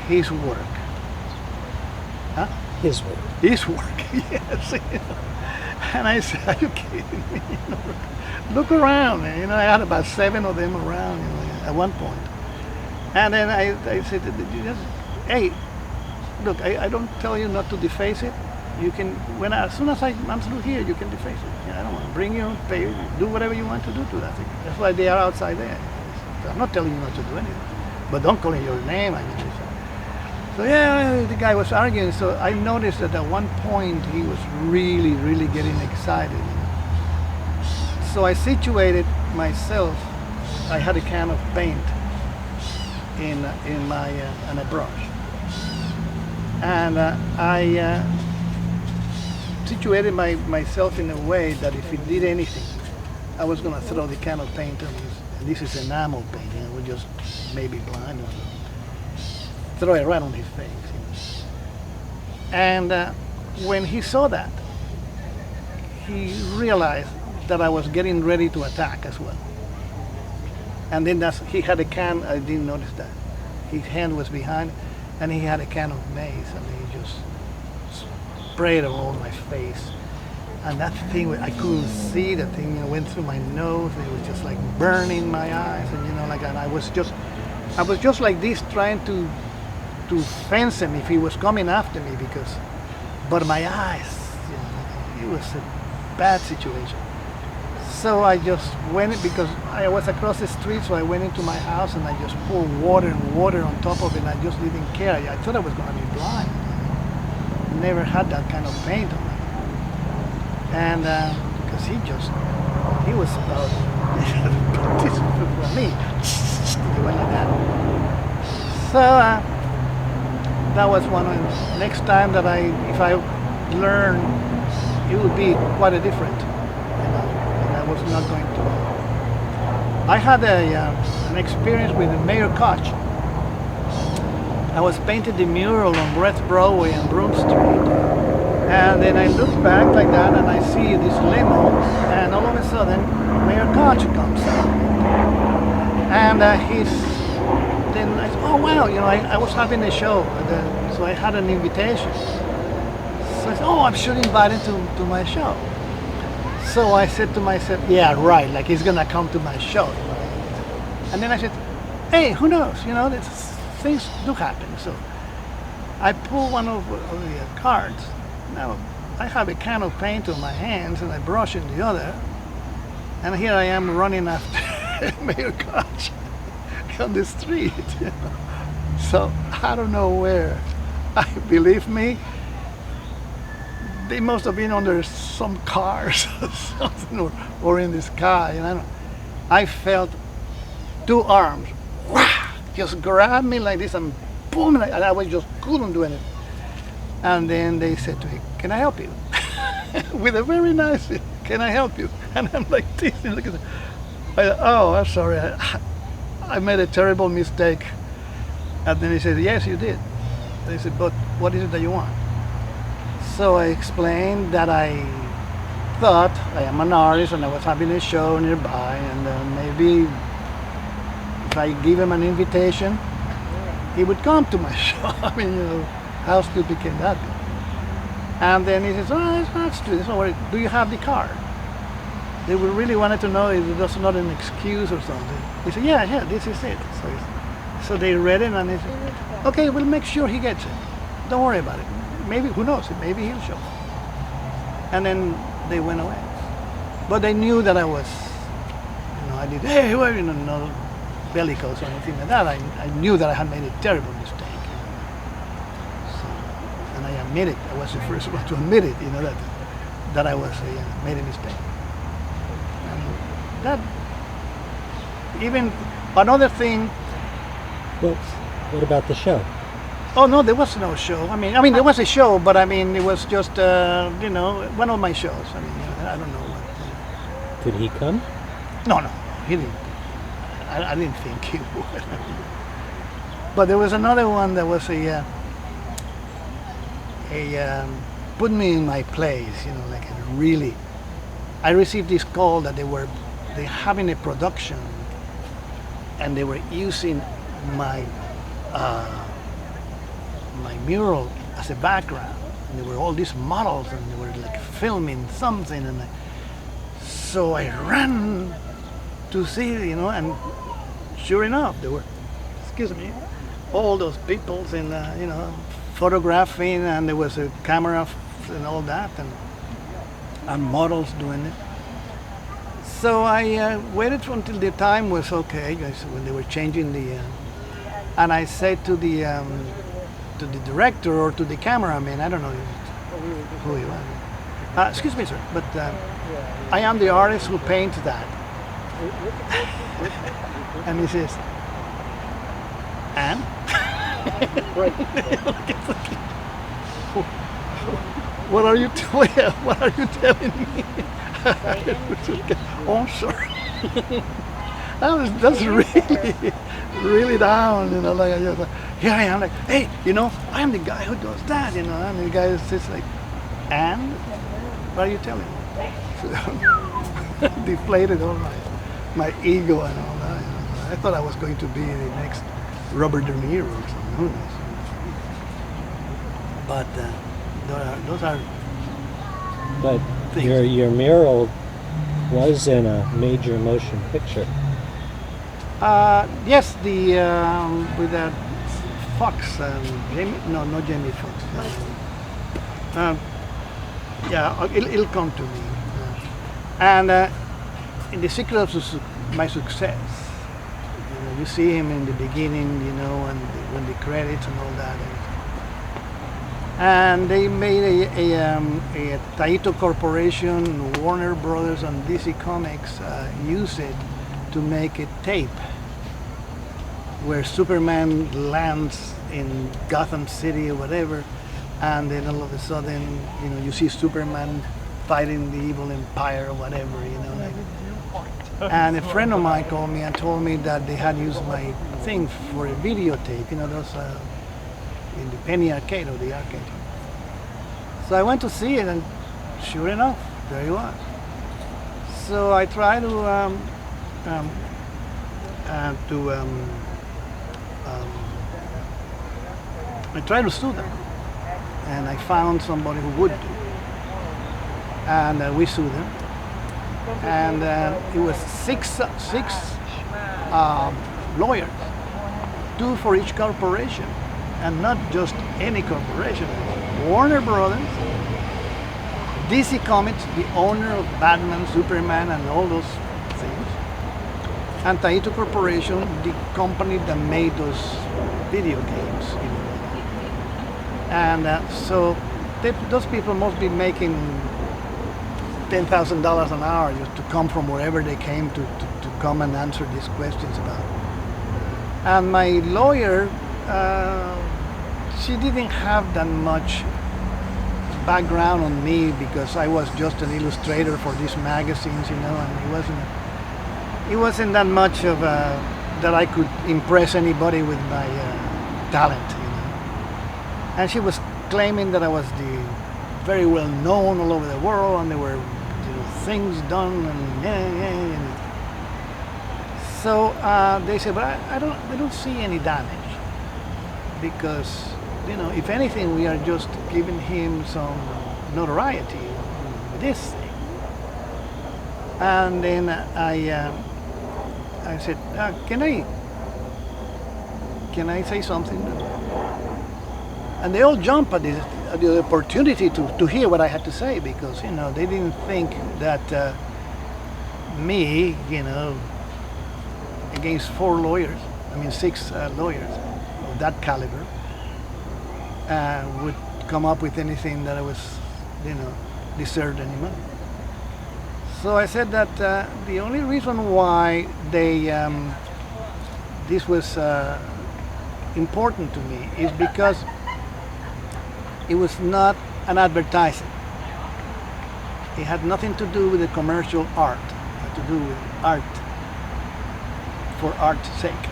his work. Huh? His work. His work, yes. And I said, are you kidding me? Look around, man. I had about 7 of them around at one point. And then I said, hey, look, I don't tell you not to deface it. You can, as soon as I'm through here, you can deface it. I don't want to bring you, pay, do whatever you want to do to that thing. That's why they are outside there. I'm not telling you not to do anything, but don't call it your name. So yeah, the guy was arguing. So I noticed that at one point he was really, really getting excited. So I situated myself. I had a can of paint in my and a brush, and I situated myself in a way that if he did anything, I was going to throw the can of paint on his. And this is enamel paint. I would just maybe blind or throw it right on his face. And when he saw that, he realized that I was getting ready to attack as well. And then he had a can, I didn't notice that. His hand was behind, and he had a can of mace, and he just sprayed it all on my face. And that thing, I couldn't see, the thing went through my nose, it was just like burning my eyes, and like that. I was just like this, trying to fence him if he was coming after me, but my eyes, it was a bad situation. So I just went, because I was across the street, so I went into my house and I just poured water on top of it, and I just didn't care. I thought I was going to be blind. Never had that kind of paint on me. And because he was about this for me. He went like that. So that was one of the next time that if I learn, it would be quite a different. And I was not going to. I had an experience with Mayor Koch. I was painting the mural on West Broadway and Broome Street. And then I look back like that, and I see this limo, and all of a sudden, Mayor Koch comes out. And then I said, oh wow, I was having a show, so I had an invitation. So I said, oh, I'm sure invited to my show. So I said to myself, yeah, right, like he's gonna come to my show. And then I said, hey, who knows, things do happen. So I pull one of the cards. Now, I have a can of paint on my hands and a brush in the other, and here I am running after Mayor Koch on the street. So I don't know where. Believe me, they must have been under some cars or something, or in the sky. I felt 2 arms just grab me like this, and boom, and I just couldn't do anything. And then they said to me, can I help you? With a very nice, can I help you? And I'm like this. Oh, I'm sorry. I made a terrible mistake. And then he said, yes, you did. They said, but what is it that you want? So I explained that I thought I am an artist and I was having a show nearby, and maybe if I give him an invitation, he would come to my show. I mean, how stupid can that be? And then he says, oh, it's not stupid. So, do you have the card? They really wanted to know if it was not an excuse or something. He said, yeah, this is it. So they read it, and they said, okay, we'll make sure he gets it. Don't worry about it. Maybe, who knows, maybe he'll show. And then they went away. But they knew that I was, I did, hey, well, no bellicose or anything like that. I knew that I had made a terrible mistake. And I admit it. I was the first one to admit it, that I was made a mistake. And that, even another thing. Well, what about the show? Oh no, there was no show. I mean, there was a show, but it was just, one of my shows. I don't know what. Did he come? No, he didn't. I didn't think he would. But there was another one that was put me in my place, like really. I received this call that they having a production, and they were using my mural as a background. And there were all these models, and they were like filming something, and so I ran to see, and sure enough, there were, excuse me, all those people in, photographing, and there was a camera and all that, and models doing it. So I waited until the time was okay, when they were changing and I said to the director or to the cameraman, I don't know who he was. Excuse me, sir, but I am the artist who paints that. And he says, and? Right. What are you telling me? Oh, I'm sorry. That's really down, like here I am, like, hey, I am the guy who does that, and the guy says like, and what are you telling me? So, deflated all my ego and all that. I thought I was going to be the next Robert De Niro or something. Who knows? But those are. But things. your mural was in a major motion picture. Yes, the with that Fox, Jamie. No, not Jamie Fox. Yeah, it'll come to me. And in the secret of my success, you see him in the beginning, and when the credits and all that. And they made a Taito Corporation, Warner Brothers, and DC Comics use it to make a tape where Superman lands in Gotham City or whatever, and then all of a sudden, you see Superman fighting the evil empire or whatever, And a friend of mine called me and told me that they had used my thing for a videotape, those in the Penny Arcade or the arcade. So I went to see it, and sure enough, there he was. So I tried to sue them, and I found somebody who would do, and we sued them. And it was six lawyers, 2 for each corporation, and not just any corporation. Warner Brothers, DC Comics, the owner of Batman, Superman, and all those things, and Taito Corporation, the company that made those video games. And so those people must be making $10,000 an hour just to come from wherever they came to come and answer these questions about it. And my lawyer, she didn't have that much background on me because I was just an illustrator for these magazines, and it wasn't that much of that I could impress anybody with my talent, And she was claiming that I was very well known all over the world, and there were things done, and so they said, but they don't see any damage because if anything, we are just giving him some notoriety with this thing. And then I said, can I say something? And they all jump at the opportunity to hear what I had to say because, they didn't think that me, against 4 lawyers, 6 lawyers of that caliber, would come up with anything that I was, deserved any money. So I said that the only reason why this was important to me is because it was not an advertising. It had nothing to do with the commercial art. It had to do with art for art's sake.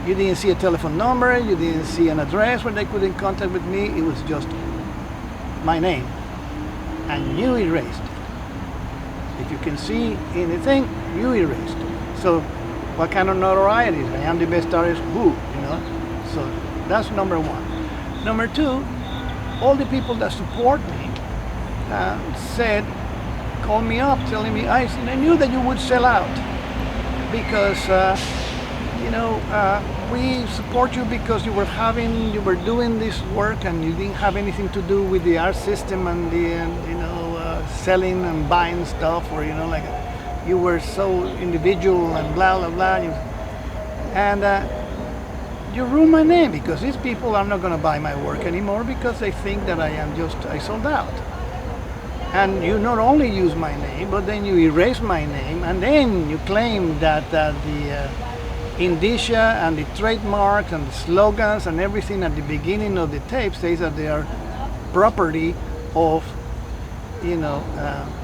You didn't see a telephone number, you didn't see an address where they could get in contact with me. It was just my name and you erased. If you can see anything, you erased. So what kind of notoriety? I am the best artist who, So that's number one. Number two, all the people that support me said, called me up, telling me, I knew that you would sell out because we support you because you were doing this work and you didn't have anything to do with the art system and selling and buying stuff, or you were so individual and blah blah blah. And you ruined my name because these people are not going to buy my work anymore because they think that I sold out. And you not only use my name, but then you erase my name, and then you claim that the indicia and the trademarks and the slogans and everything at the beginning of the tape says that they are property of,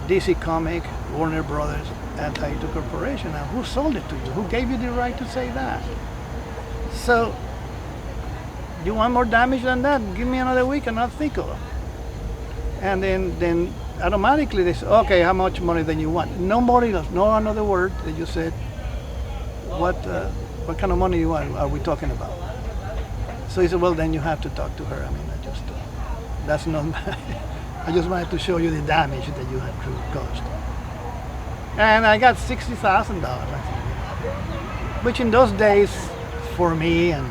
DC Comic, Warner Brothers, and Taito Corporation. Now, who sold it to you? Who gave you the right to say that? So, you want more damage than that? Give me another week and I'll think of it. And then automatically they say, okay, how much money then you want? Nobody knows, no another word. They just said, what kind of money are we talking about? So he said, well, then you have to talk to her. I mean, that's not I just wanted to show you the damage that you had caused. And I got $60,000, I think, which in those days, for me, and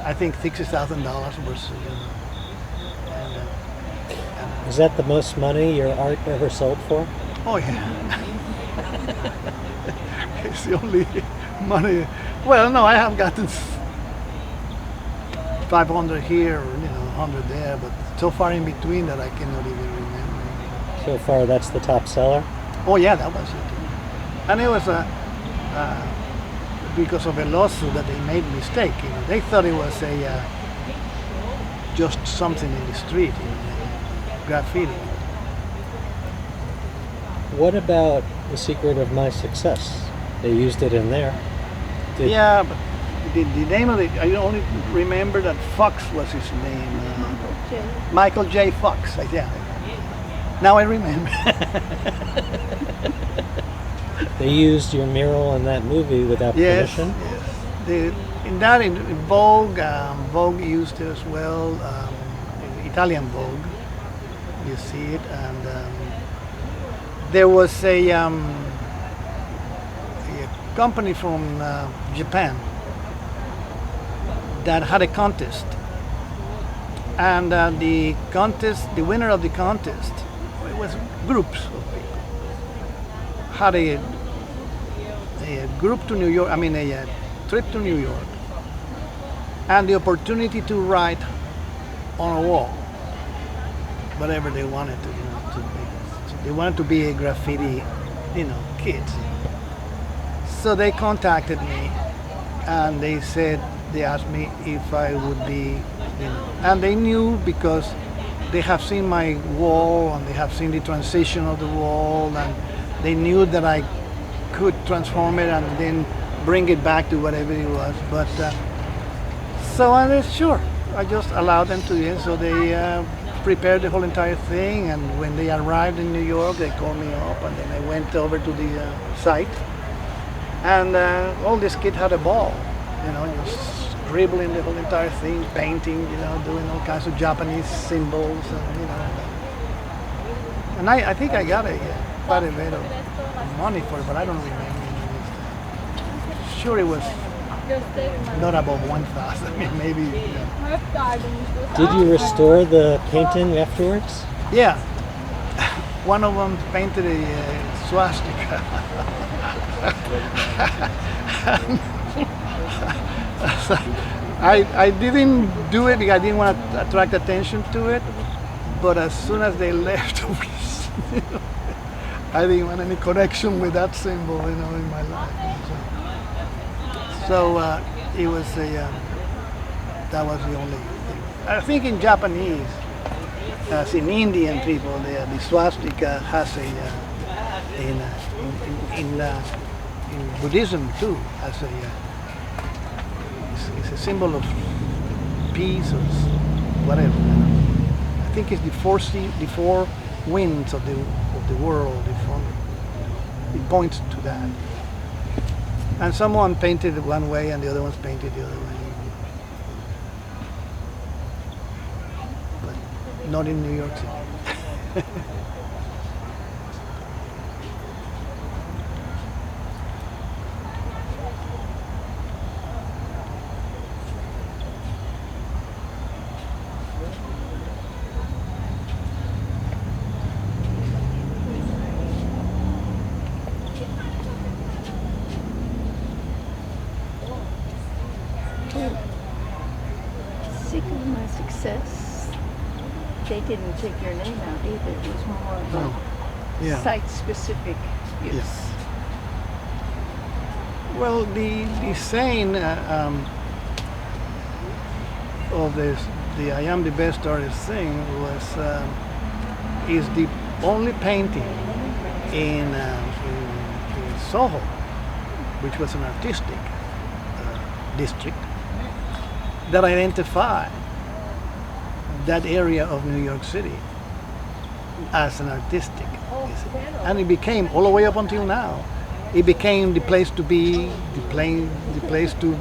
I think $60,000 was. Is that the most money your art ever sold for? Oh yeah. It's the only money. Well, no, I have gotten 500 here, or 100 there, but so far in between that I cannot even remember. So far, that's the top seller? Oh yeah, that was it. And it was because of a lawsuit that they made a mistake. They thought it was just something in the street, graffiti. What about The Secret of My Success? They used it in there. Yeah, but the name of it, I only remember that Fox was his name. Michael J. Fox. Yeah. Now I remember. They used your mural in that movie without permission? Yes. In Vogue, Vogue used it as well. Italian Vogue. You see it, and there was a company from Japan that had a contest, and the winner of the contest, it was groups of people, had a group to New York. A trip to New York, and the opportunity to write on a wall whatever they wanted to be. They wanted to be a graffiti, kids. So they contacted me, and they asked me if I would be, and they knew because they have seen my wall and they have seen the transition of the wall, and they knew that I could transform it and then bring it back to whatever it was. But so I said, sure. I just allowed them to do it. So they prepared the whole entire thing, and when they arrived in New York, they called me up, and then I went over to the site, and all these kids had a ball, just scribbling the whole entire thing, painting, doing all kinds of Japanese symbols, and I think I got quite a bit of money for it, but I don't remember. Sure, it was not above 1,000, maybe. Did you restore the painting afterwards? Yeah. One of them painted a swastika. I didn't do it because I didn't want to attract attention to it, but as soon as they left, I didn't want any connection with that symbol, in my life. So it was that was the only thing. I think in Japanese, as in Indian people, the swastika has in Buddhism too, has it's a symbol of peace or whatever. I think it's the four winds of the world. It points to that. And someone painted it one way and the other one's painted the other way. not in New York City. Secret of my success, they didn't take your name out either. It was more of No. a Yeah. site-specific use. Yes. Well, the saying of this, the I am the best artist thing was is the only painting in SoHo, which was an artistic district, that identified that area of New York City as an artistic, and it became all the way up until now. It became the place to be, the place to